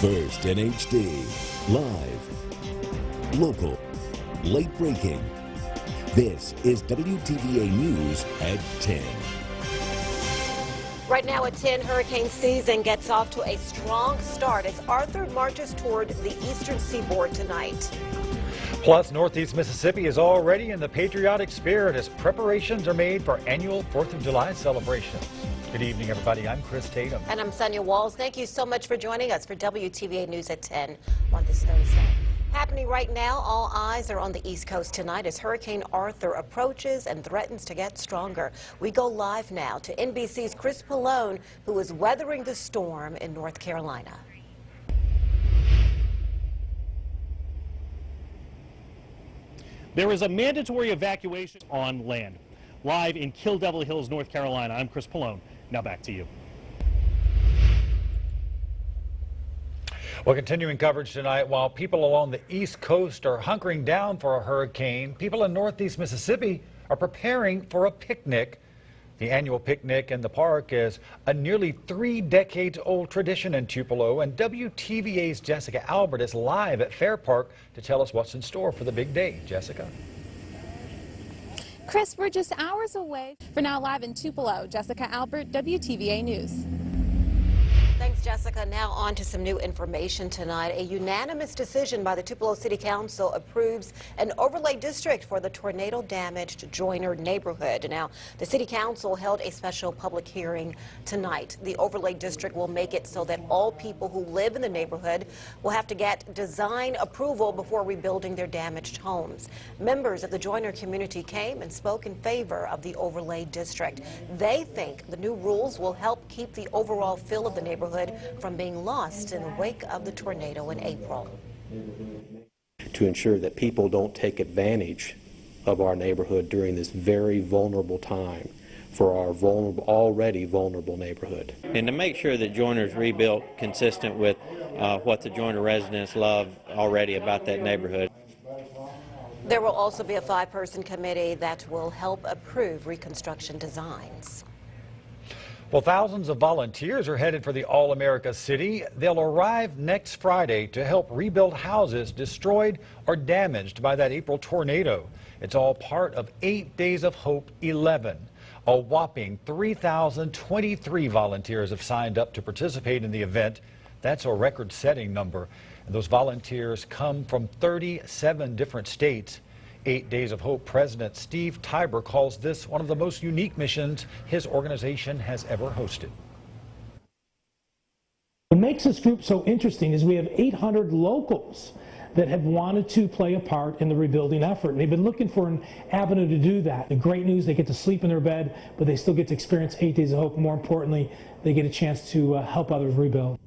First in HD, live, local, late breaking. This is WTVA News at 10. Right now at 10, hurricane season gets off to a strong start as Arthur marches toward the eastern seaboard tonight. Plus, Northeast Mississippi is already in the patriotic spirit as preparations are made for annual 4th of July celebrations. Good evening, everybody. I'm Chris Tatum. And I'm Sonia Walls. Thank you so much for joining us for WTVA News at 10 on this Thursday. Happening right now, all eyes are on the East Coast tonight as Hurricane Arthur approaches and threatens to get stronger. We go live now to NBC's Chris Pallone, who is weathering the storm in North Carolina. There is a mandatory evacuation on land. Live in Kill Devil Hills, North Carolina, I'm Chris Pallone. Now back to you. Well, continuing coverage tonight, while people along the East Coast are hunkering down for a hurricane, people in Northeast Mississippi are preparing for a picnic. The annual picnic in the park is a nearly 3 decades old tradition in Tupelo, and WTVA's Jessica Albert is live at Fair Park to tell us what's in store for the big day. Jessica? Chris, we're just hours away. For now, live in Tupelo, Jessica Albert, WTVA News. Thanks, Jessica. Now on to some new information tonight. A unanimous decision by the Tupelo City Council approves an overlay district for the tornado-damaged Joyner neighborhood. Now, the City Council held a special public hearing tonight. The overlay district will make it so that all people who live in the neighborhood will have to get design approval before rebuilding their damaged homes. Members of the Joyner community came and spoke in favor of the overlay district. They think the new rules will help keep the overall feel of the neighborhood from being lost in the wake of the tornado in April. To ensure that people don't take advantage of our neighborhood during this very vulnerable time for our already vulnerable neighborhood. And to make sure that Joyner's rebuilt consistent with what the Joyner residents love already about that neighborhood. There will also be a 5-person committee that will help approve reconstruction designs. Well, thousands of volunteers are headed for the All-America City. They'll arrive next Friday to help rebuild houses destroyed or damaged by that April tornado. It's all part of 8 Days of Hope 11. A whopping 3,023 volunteers have signed up to participate in the event. That's a record-setting number. And those volunteers come from 37 different states. 8 Days of Hope President Steve Tiber calls this one of the most unique missions his organization has ever hosted. What makes this group so interesting is we have 800 locals that have wanted to play a part in the rebuilding effort, and they've been looking for an avenue to do that. The great news, they get to sleep in their bed, but they still get to experience 8 Days of Hope. More importantly, they get a chance to help others rebuild.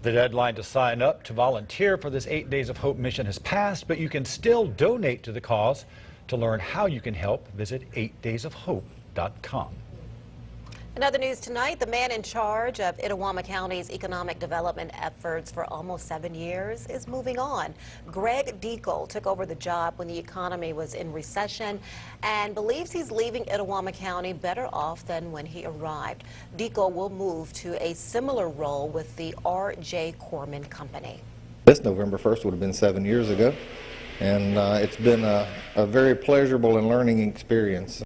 The deadline to sign up to volunteer for this 8 Days of Hope mission has passed, but you can still donate to the cause. To learn how you can help, visit 8daysofhope.com. In other news tonight, the man in charge of Itawamba County's economic development efforts for almost 7 years is moving on. Greg Deacle took over the job when the economy was in recession and believes he's leaving Itawamba County better off than when he arrived. Deacle will move to a similar role with the R.J. Corman Company. This November 1st would have been 7 years ago, and it's been a very pleasurable and learning experience.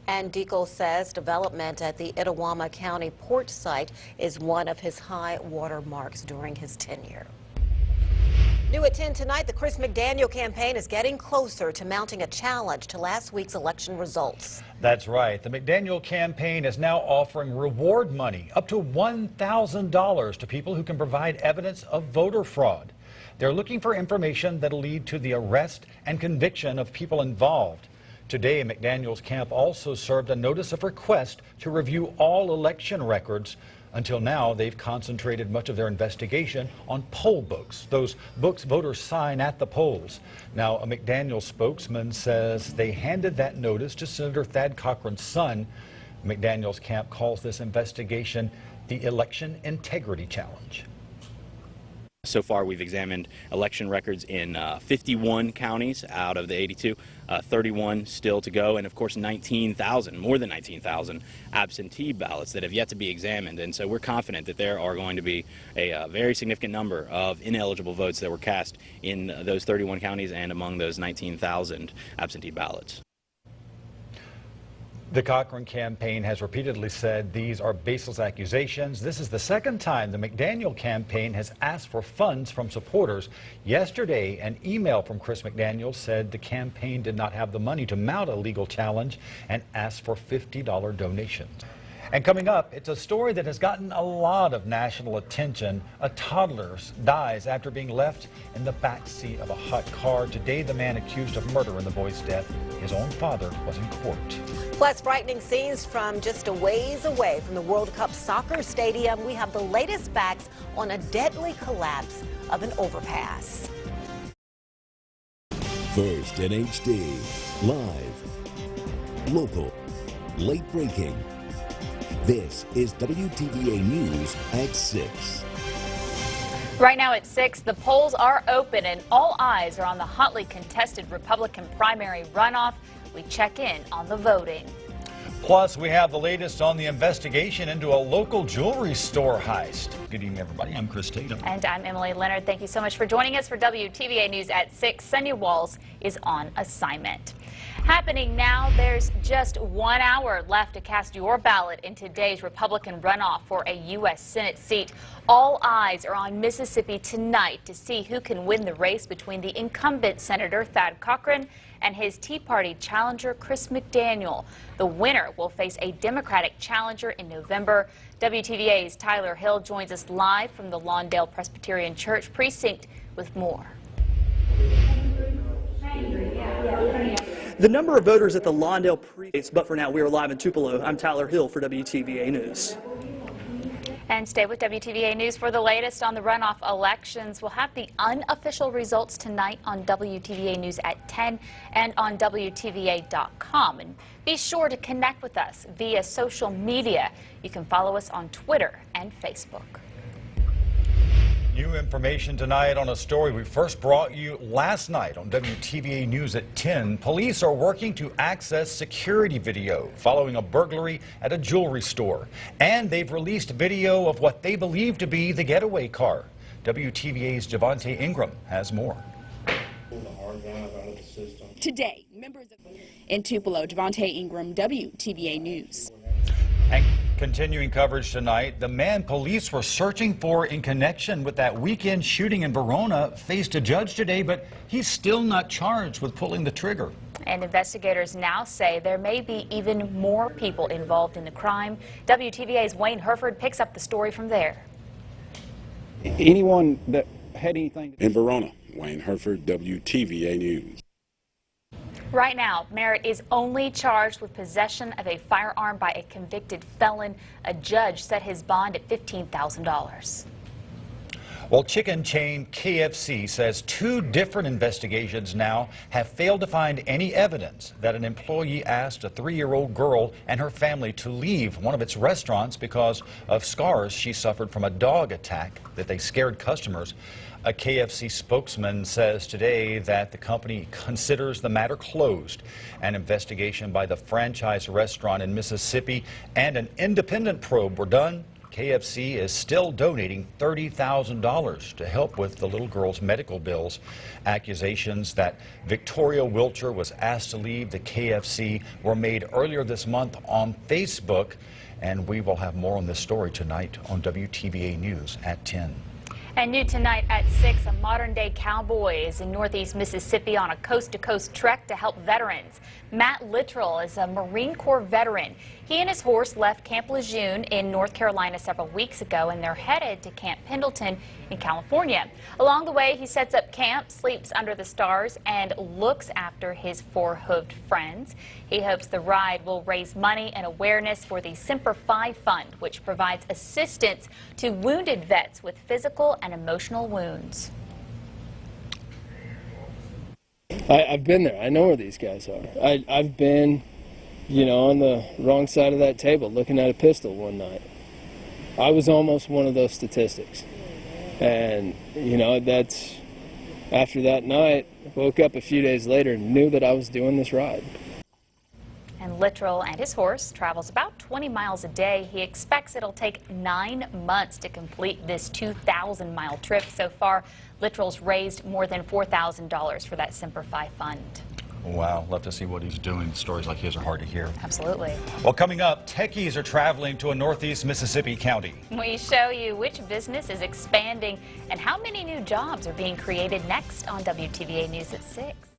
And Deacle says development at the Itawamba County port site is one of his high water marks during his tenure. New at 10 tonight, the Chris McDaniel campaign is getting closer to mounting a challenge to last week's election results. That's right. The McDaniel campaign is now offering reward money up to $1,000 to people who can provide evidence of voter fraud. They're looking for information that'll lead to the arrest and conviction of people involved. Today, McDaniel's camp also served a notice of request to review all election records. Until now, they've concentrated much of their investigation on poll books, those books voters sign at the polls. Now, a McDaniel spokesman says they handed that notice to Senator Thad Cochran's son. McDaniel's camp calls this investigation the Election Integrity Challenge. So far, we've examined election records in 51 counties out of the 82, 31 still to go, and of course 19,000, more than 19,000 absentee ballots that have yet to be examined. And so we're confident that there are going to be a very significant number of ineligible votes that were cast in those 31 counties and among those 19,000 absentee ballots. The Cochran campaign has repeatedly said these are baseless accusations. This is the second time the McDaniel campaign has asked for funds from supporters. Yesterday, an email from Chris McDaniel said the campaign did not have the money to mount a legal challenge and asked for $50 donations. And coming up, it's a story that has gotten a lot of national attention. A toddler dies after being left in the back seat of a hot car. Today, the man accused of murder in the boy's death, his own father, was in court. Plus, frightening scenes from just a ways away from the World Cup soccer stadium. We have the latest facts on a deadly collapse of an overpass. First in HD, live, local, late breaking. This is WTVA News at 6. Right now at 6, the polls are open and all eyes are on the hotly contested Republican primary runoff. We check in on the voting. Plus, we have the latest on the investigation into a local jewelry store heist. Good evening, everybody. I'm Chris Tatum. And I'm Emily Leonard. Thank you so much for joining us for WTVA News at 6. Sonia Walls is on assignment. Happening now, there's just 1 hour left to cast your ballot in today's Republican runoff for a U.S. Senate seat. All eyes are on Mississippi tonight to see who can win the race between the incumbent Senator Thad Cochran and his Tea Party challenger Chris McDaniel. The winner will face a Democratic challenger in November. WTVA's Tyler Hill joins us live from the Lawndale Presbyterian Church precinct with more. The number of voters at the Lawndale precincts, but for now we are live in Tupelo. I'm Tyler Hill for WTVA News. And stay with WTVA News for the latest on the runoff elections. We'll have the unofficial results tonight on WTVA News at 10 and on WTVA.com. And be sure to connect with us via social media. You can follow us on Twitter and Facebook. New information tonight on a story we first brought you last night on WTVA News at 10. Police are working to access security video following a burglary at a jewelry store. And they've released video of what they believe to be the getaway car. WTVA's Javante Ingram has more. Today, members of in Tupelo, Javante Ingram, WTVA News. And continuing coverage tonight, the man police were searching for in connection with that weekend shooting in Verona faced a judge today, but he's still not charged with pulling the trigger. And investigators now say there may be even more people involved in the crime. WTVA's Wayne Herford picks up the story from there. Anyone that had anything in Verona, Wayne Herford, WTVA News. Right now, Merritt is only charged with possession of a firearm by a convicted felon. A judge set his bond at $15,000. Well, chicken chain KFC says 2 different investigations now have failed to find any evidence that an employee asked a 3-year-old girl and her family to leave one of its restaurants because of scars she suffered from a dog attack that they scared customers. A KFC spokesman says today that the company considers the matter closed. An investigation by the franchise restaurant in Mississippi and an independent probe were done. KFC is still donating $30,000 to help with the little girl's medical bills. Accusations that Victoria Wilcher was asked to leave the KFC were made earlier this month on Facebook. And we will have more on this story tonight on WTVA News at 10. And new tonight at 6, a modern-day cowboy is in northeast Mississippi on a coast-to-coast trek to help veterans. Matt Littrell is a Marine Corps veteran. He and his horse left Camp Lejeune in North Carolina several weeks ago, and they're headed to Camp Pendleton in California. Along the way, he sets up camp, sleeps under the stars, and looks after his 4-hooved friends. He hopes the ride will raise money and awareness for the Semper Fi Fund, which provides assistance to wounded vets with physical and emotional wounds. I've been there. I know where these guys are. I've been, you know, on the wrong side of that table looking at a pistol one night. I was almost one of those statistics. And, you know, that's, after that night, woke up a few days later and knew that I was doing this ride. And Littrell and his horse travels about 20 miles a day. He expects it'll take 9 months to complete this 2,000-mile trip. So far, Littrell's raised more than $4,000 for that Semper Fi fund. Wow, love to see what he's doing. Stories like his are hard to hear. Absolutely. Well, coming up, techies are traveling to a northeast Mississippi county. We show you which business is expanding and how many new jobs are being created next on WTVA News at 6.